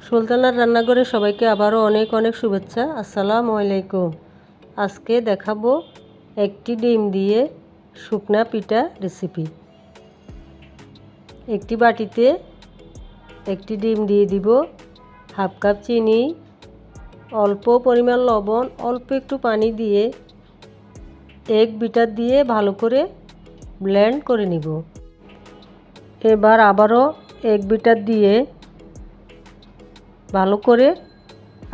সুলতানার রান্নাঘরে সবাইকে আবারও অনেক অনেক শুভেচ্ছা। আসসালামু আলাইকুম। আজকে দেখাবো একটি ডিম দিয়ে শুকনা পিঠা রেসিপি। একটি বাটিতে একটি ডিম দিয়ে দিব, হাফ কাপ চিনি, অল্প পরিমাণ লবণ, অল্প একটু পানি দিয়ে এক বিটার দিয়ে ভালো করে ব্লেন্ড করে নিব। এবার আবারও এক বিটার দিয়ে ভালো করে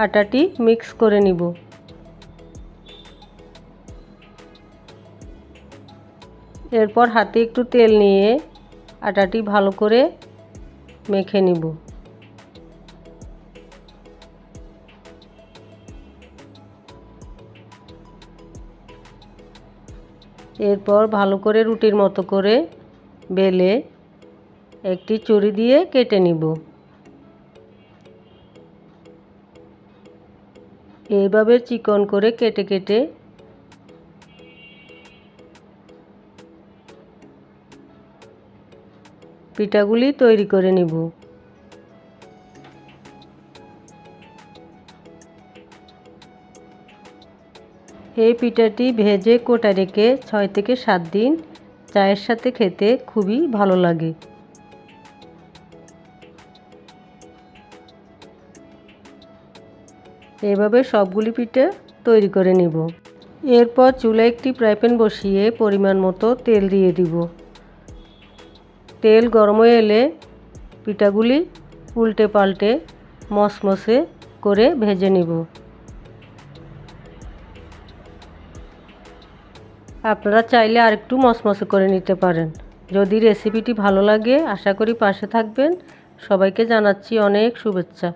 আটাটি মিক্স করে নিব। এরপর হাতে একটু তেল নিয়ে আটাটি ভালো করে মেখে নিব। এরপর ভালো করে রুটির মতো করে বেলে একটি ছুরি দিয়ে কেটে নিব। এইভাবে চিকন করে কেটে কেটে পিঠাগুলি তৈরি করে নিব। এই পিঠাটি ভেজে কোটা রেখে 6 থেকে 7 দিন চায়ের সাথে খেতে খুবই ভালো লাগে। এভাবে সবগুলি পিঠা তৈরি করে নিব। এরপর চুলায় একটি ফ্রাই প্যান বসিয়ে পরিমাণ মতো তেল দিয়ে দিব। তেল গরম হয়ে এলে পিঠাগুলি উল্টে পাল্টে মচমচে করে ভেজে নিব। আপনারা চাইলে আরেকটু মচমচে করে নিতে পারেন। যদি রেসিপিটি ভালো লাগে আশা করি পাশে থাকবেন। সবাইকে জানাচ্ছি অনেক শুভেচ্ছা।